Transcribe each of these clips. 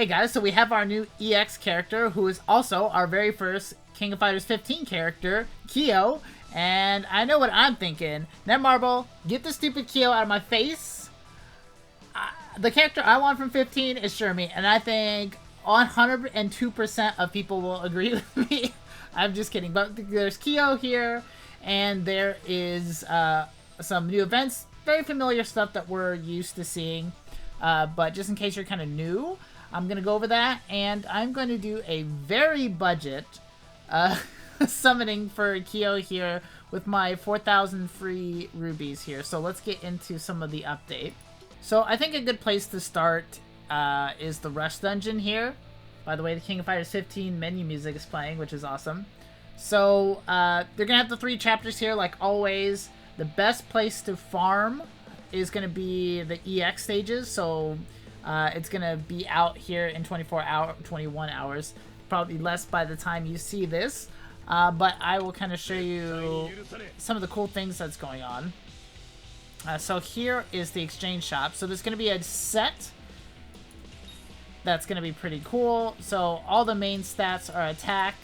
Hey guys, so we have our new EX character, who is also our very first King of Fighters 15 character, Kyo. And I know what I'm thinking. Netmarble, get the stupid Kyo out of my face. The character I want from 15 is Shermie, and I think 102% of people will agree with me. I'm just kidding, but there's Kyo here, and there is some new events, very familiar stuff that we're used to seeing. But just in case you're kind of new, I'm going to go over that, and I'm going to do a very budget summoning for Kyo here with my 4,000 free rubies here. So let's get into some of the update. So I think a good place to start is the Rush Dungeon here. By the way, the King of Fighters 15 menu music is playing, which is awesome. So they're going to have the 3 chapters here like always. The best place to farm is going to be the EX stages. So it's going to be out here in 21 hours. Probably less by the time you see this. But I will kind of show you some of the cool things that's going on. So here is the exchange shop. So there's going to be a set that's going to be pretty cool. So all the main stats are attack.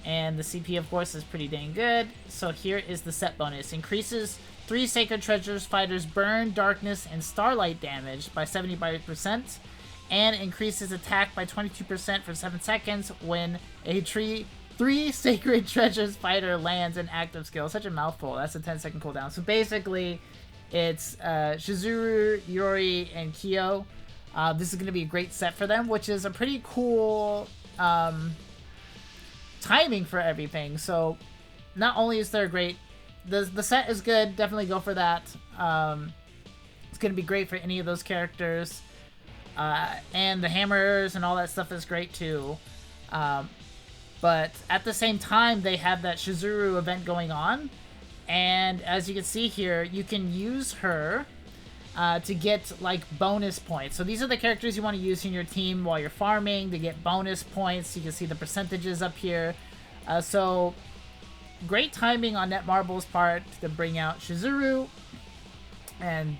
And the CP, of course, is pretty dang good. So here is the set bonus. Increases 3 Sacred Treasures Fighters Burn, Darkness, and Starlight damage by 75%. And increases attack by 22% for 7 seconds when a 3 Sacred Treasures Fighter lands an active skill. Such a mouthful. That's a 10-second cooldown. So basically, it's Shizuru, Yuri, and Kyo. This is going to be a great set for them, which is a pretty cool timing for everything. So not only is there a great... The set is good. Definitely go for that. It's going to be great for any of those characters. And the hammers and all that stuff is great too. But at the same time, they have that Shizuru event going on. And as you can see here, you can use her to get like bonus points. So these are the characters you want to use in your team while you're farming to get bonus points. You can see the percentages up here. So great timing on Netmarble's part to bring out Shizuru. And,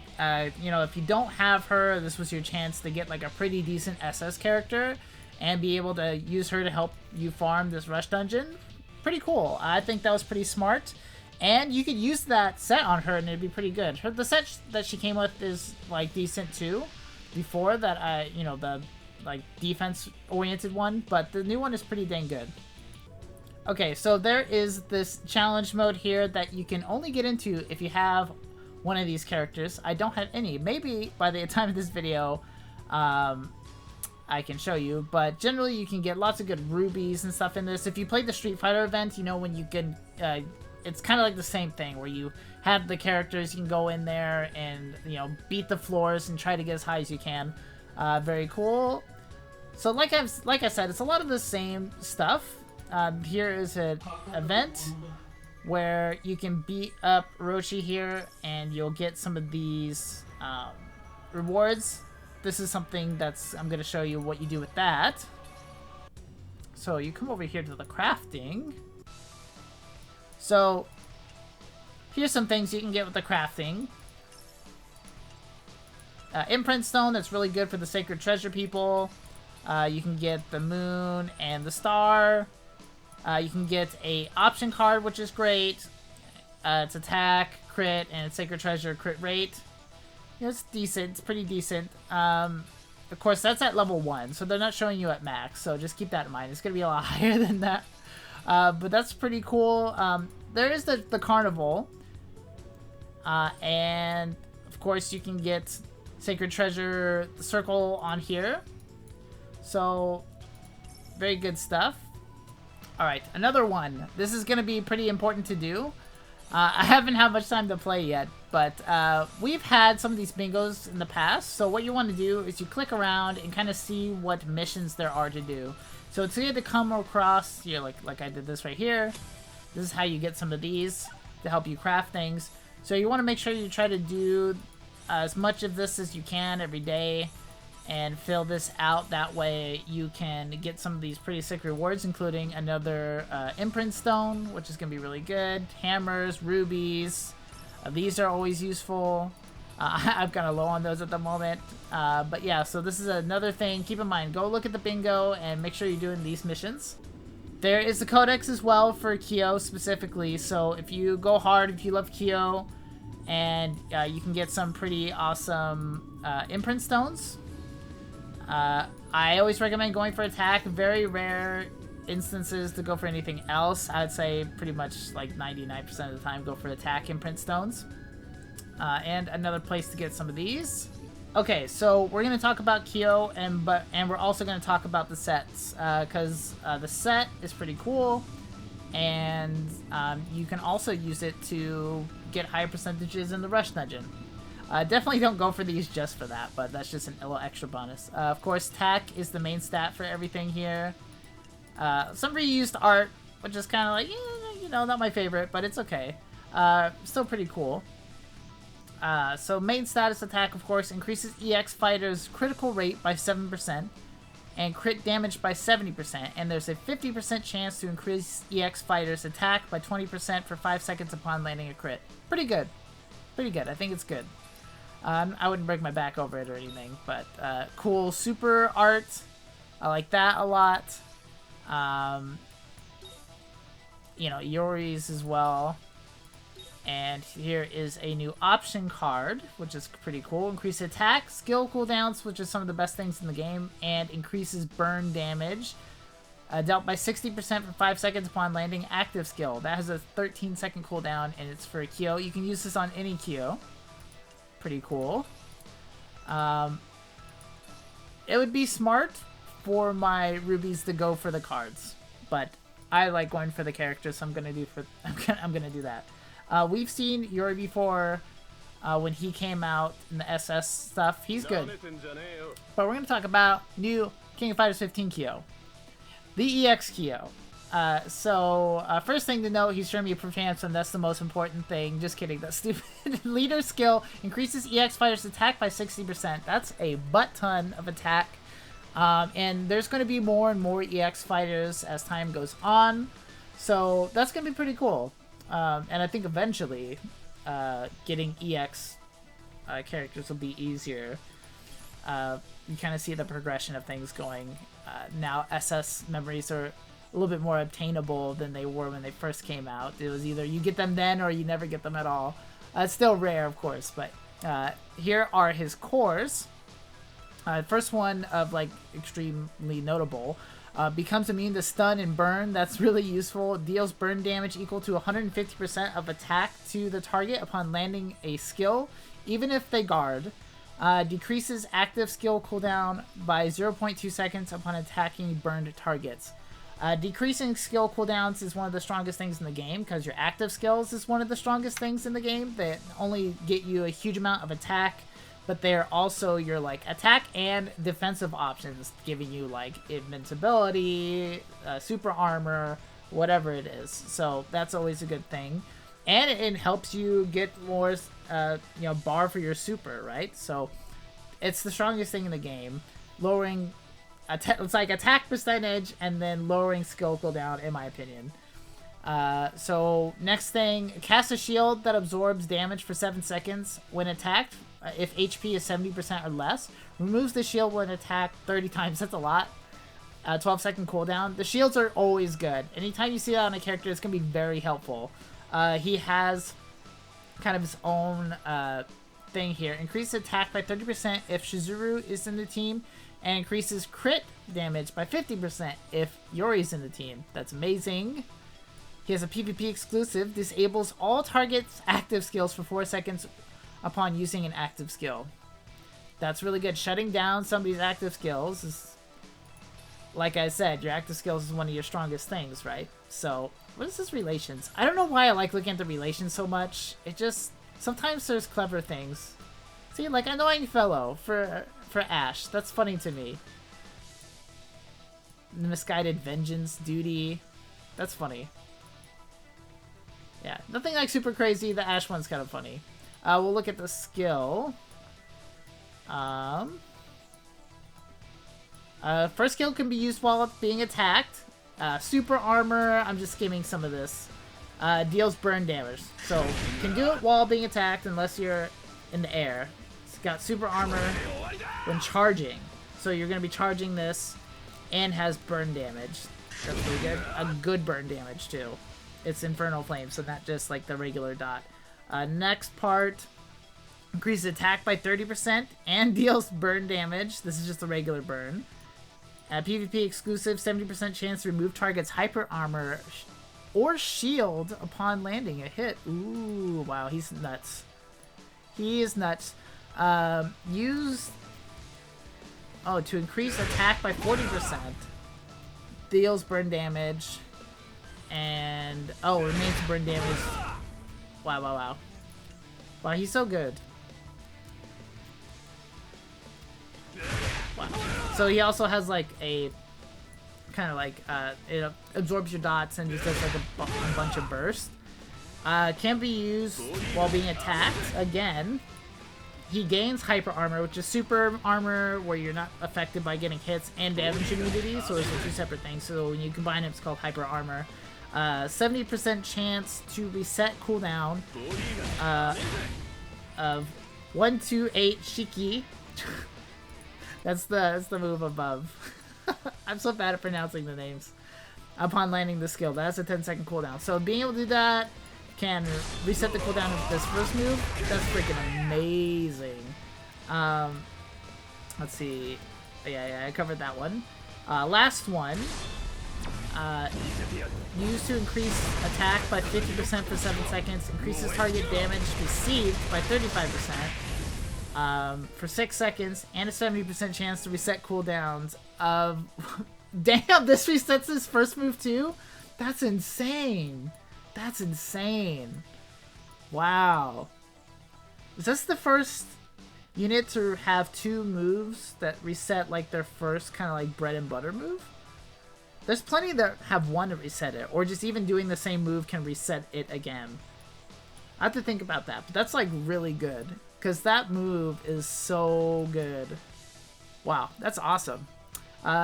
you know, if you don't have her, this was your chance to get like a pretty decent SS character and be able to use her to help you farm this Rush Dungeon. Pretty cool. I think that was pretty smart. And you could use that set on her and it'd be pretty good. The set that she came with is like decent too. Before that, you know, the like defense-oriented one, but the new one is pretty dang good. Okay, so there is this challenge mode here that you can only get into if you have one of these characters. I don't have any. Maybe by the time of this video, I can show you. But generally, you can get lots of good rubies and stuff in this. If you played the Street Fighter event, you know when you can... it's kind of like the same thing where you have the characters, you can go in there and, you know, beat the floors and try to get as high as you can. Very cool. So like I said, it's a lot of the same stuff. Here is an event where you can beat up Roshi here and you'll get some of these rewards. This is something that's, I'm going to show you what you do with that. So you come over here to the crafting. So here's some things you can get with the crafting. Imprint Stone, that's really good for the Sacred Treasure people. You can get the Moon and the Star. You can get a option card, which is great. It's attack, crit, and Sacred Treasure crit rate. You know, it's decent. It's pretty decent. Of course, that's at level 1, so they're not showing you at max, so just keep that in mind. It's going to be a lot higher than that. But that's pretty cool. There is the carnival. And, of course, you can get Sacred Treasure circle on here. So, very good stuff. Alright, another one. This is going to be pretty important to do. I haven't had much time to play yet, but we've had some of these bingos in the past. So what you want to do is you click around and kind of see what missions there are to do. So it's good to come across, you know, like I did this right here. This is how you get some of these to help you craft things. So you want to make sure you try to do as much of this as you can every day and fill this out. That way you can get some of these pretty sick rewards, including another imprint stone, which is going to be really good. Hammers, rubies. These are always useful. I'm kind of low on those at the moment. But yeah, so this is another thing. Keep in mind, go look at the bingo and make sure you're doing these missions. There is the codex as well for Kyo specifically. So if you go hard, if you love Kyo, and you can get some pretty awesome imprint stones. I always recommend going for attack. Very rare instances to go for anything else. I'd say pretty much like 99% of the time go for attack imprint stones. And another place to get some of these. Okay, so we're gonna talk about Kyo, and we're also gonna talk about the sets, because the set is pretty cool, and you can also use it to get higher percentages in the rush dungeon. Definitely don't go for these just for that, but that's just a little extra bonus. Of course, tack is the main stat for everything here. Some reused art, which is kind of like, you know, not my favorite, but it's okay. Still pretty cool. So main status attack, of course, increases EX fighters' critical rate by 7% and crit damage by 70%, and there's a 50% chance to increase EX fighters' attack by 20% for 5 seconds upon landing a crit. Pretty good. Pretty good. I think it's good. I wouldn't break my back over it or anything, but cool super art. I like that a lot. You know, Yori's as well. And here is a new option card, which is pretty cool. Increase attack, skill cooldowns, which is some of the best things in the game, and increases burn damage. Dealt by 60% for 5 seconds upon landing active skill. That has a 13-second cooldown, and it's for a Kyo. You can use this on any Kyo. Pretty cool. It would be smart for my rubies to go for the cards, but I like going for the characters, so I'm gonna do that. We've seen Yuri before when he came out in the SS stuff. He's good. But we're going to talk about new King of Fighters 15 Kyo. The EX Kyo. First thing to note, he's showing me a proof handsome. That's the most important thing. Just kidding. That's stupid. Leader skill increases EX fighters' attack by 60%. That's a butt ton of attack. And there's going to be more and more EX fighters as time goes on. So that's going to be pretty cool. And I think eventually, getting EX characters will be easier. You kind of see the progression of things going. Now SS memories are a little bit more obtainable than they were when they first came out. It was either you get them then or you never get them at all. It's still rare, of course, but here are his cores. First one of like extremely notable. Becomes immune to stun and burn. That's really useful. Deals burn damage equal to 150% of attack to the target upon landing a skill, even if they guard. Decreases active skill cooldown by 0.2 seconds upon attacking burned targets. Decreasing skill cooldowns is one of the strongest things in the game, because your active skills is one of the strongest things in the game that only get you a huge amount of attack, but they're also your like attack and defensive options, giving you like invincibility, super armor, whatever it is. So that's always a good thing, and it helps you get more, bar for your super, right? So it's the strongest thing in the game, lowering it's like attack percentage and then lowering skill cooldown, in my opinion. So next thing, cast a shield that absorbs damage for 7 seconds when attacked. If HP is 70% or less, removes the shield when attacked 30 times. That's a lot. 12-second cooldown. The shields are always good. Anytime you see that on a character, it's going to be very helpful. He has kind of his own thing here. Increases attack by 30% if Shizuru is in the team, and increases crit damage by 50% if Yori's in the team. That's amazing. He has a PvP exclusive. Disables all targets' active skills for 4 seconds upon using an active skill. That's really good. Shutting down somebody's active skills is, like I said, your active skills is one of your strongest things, right? So, what is his relations? I don't know why I like looking at the relations so much. It just, sometimes there's clever things. See, like Annoying Fellow for Ash. That's funny to me. Misguided Vengeance Duty. That's funny. Yeah, nothing like super crazy. The Ash one's kind of funny. We'll look at the skill. First skill can be used while being attacked. Super armor, I'm just skimming some of this. Deals burn damage. So, you can do it while being attacked unless you're in the air. It's got super armor when charging. So you're going to be charging this, and has burn damage. That's really good. A good burn damage too. It's Infernal Flame, so not just like the regular dot. Next part, increases attack by 30% and deals burn damage. This is just a regular burn. PvP exclusive, 70% chance to remove target's hyper armor or shield upon landing a hit. Ooh, wow, he's nuts. He is nuts. Use... Oh, to increase attack by 40%. Deals burn damage. And... Oh, remains burn damage. Wow, wow, wow. Wow, he's so good. Wow. So he also has like a... kind of like, it absorbs your dots and just does like a bunch of burst. Can be used while being attacked. Again, he gains hyper armor, which is super armor where you're not affected by getting hits, and damage immunity, so it's two separate things. So when you combine it, it's called hyper armor. 70% chance to reset cooldown of 128 Shiki. That's the move above. I'm so bad at pronouncing the names. Upon landing the skill, that's a 10-second cooldown. So being able to do that can reset the cooldown of this first move. That's freaking amazing. Let's see. Yeah, I covered that one. Last one. Used to increase attack by 50% for 7 seconds. Increases target damage received by 35%. For 6 seconds, and a 70% chance to reset cooldowns of... Damn, this resets his first move too? That's insane. That's insane. Wow. Is this the first unit to have 2 moves that reset like their first kind of like bread and butter move? There's plenty that have one to reset it, or just even doing the same move can reset it again. I have to think about that, but that's like really good. Because that move is so good. Wow, that's awesome.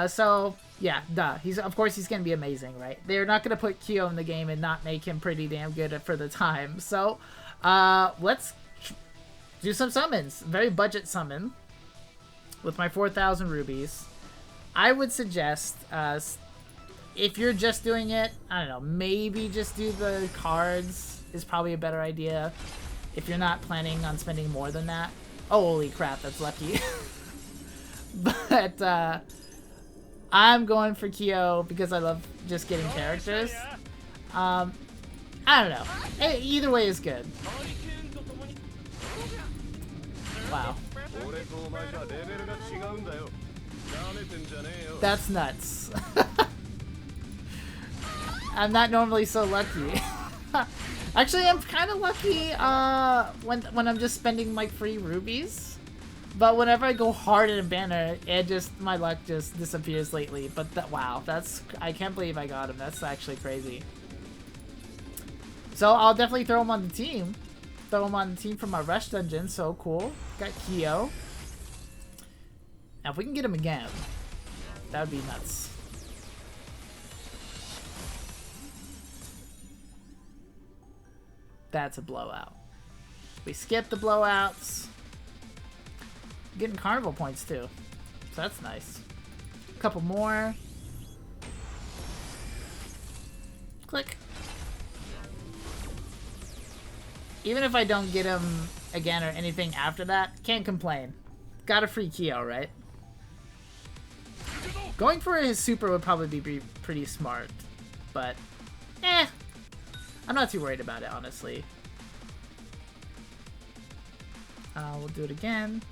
So, yeah, duh. Of course he's going to be amazing, right? They're not going to put Kyo in the game and not make him pretty damn good for the time. So, let's do some summons. Very budget summon. With my 4,000 rubies. I would suggest, if you're just doing it, I don't know, maybe just do the cards is probably a better idea. If you're not planning on spending more than that. Oh, holy crap, that's lucky. But, I'm going for Kyo because I love just getting characters. I don't know. Either way is good. Wow. That's nuts. I'm not normally so lucky. Actually, I'm kind of lucky when I'm just spending like free rubies. But whenever I go hard in a banner, my luck just disappears lately. But wow, I can't believe I got him. That's actually crazy. So I'll definitely throw him on the team. Throw him on the team for my rush dungeon. So cool. Got Kyo. Now if we can get him again, that would be nuts. That's a blowout. We skip the blowouts. Getting carnival points too, so that's nice. A couple more. Click. Even if I don't get him again or anything after that, can't complain. Got a free Kyo, right? Going for his super would probably be pretty smart, but I'm not too worried about it, honestly. We'll do it again.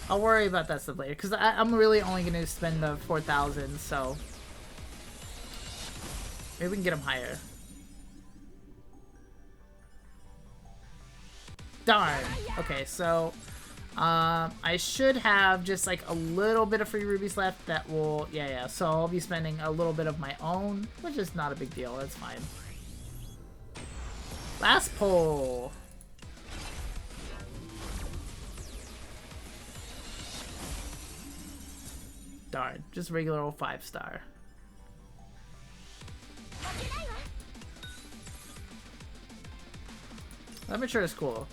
I'll worry about that stuff later, because I'm really only going to spend the 4,000, so... Maybe we can get him higher. Darn! Okay, so... I should have just like a little bit of free rubies left that will... Yeah, so I'll be spending a little bit of my own, which is not a big deal, that's fine. Last pull! Darn, just regular old 5-star. Limiter is cool.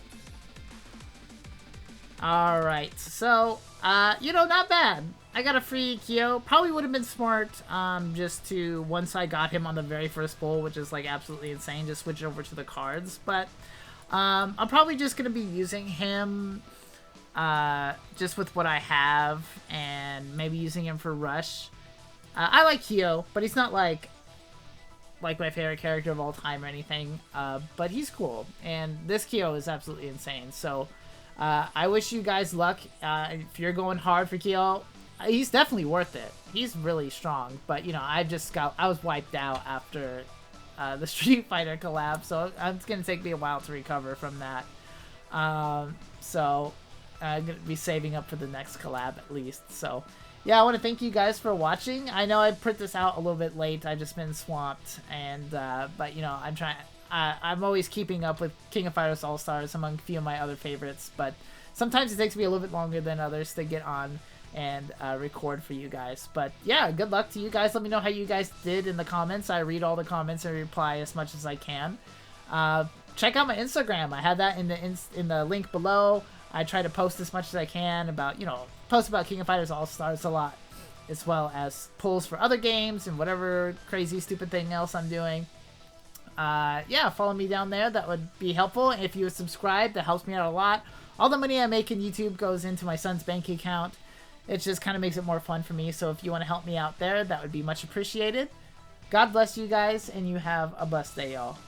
Alright, so, you know, not bad. I got a free Kyo. Probably would have been smart, just to, once I got him on the very first pull, which is, like, absolutely insane, just switch it over to the cards. But, I'm probably just gonna be using him, just with what I have, and maybe using him for Rush. I like Kyo, but he's not, like my favorite character of all time or anything, but he's cool. And this Kyo is absolutely insane, so... I wish you guys luck. If you're going hard for Kyo, he's definitely worth it. He's really strong, but you know, I was wiped out after the Street Fighter collab, so it's gonna take me a while to recover from that. So I'm gonna be saving up for the next collab at least. So yeah, I want to thank you guys for watching. I know I put this out a little bit late. I've just been swamped, and but you know, I'm always keeping up with King of Fighters All-Stars among a few of my other favorites, but sometimes it takes me a little bit longer than others to get on and record for you guys. But yeah, good luck to you guys. Let me know how you guys did in the comments. I read all the comments and reply as much as I can. Check out my Instagram. I have that in the link below. I try to post as much as I can about, you know, post about King of Fighters All-Stars a lot, as well as pulls for other games and whatever crazy stupid thing else I'm doing. Yeah, follow me down there. That would be helpful. If you would subscribe, that helps me out a lot. All the money I make in YouTube goes into my son's bank account. It just kind of makes it more fun for me. So if you want to help me out there, that would be much appreciated. God bless you guys, and you have a blessed day, y'all.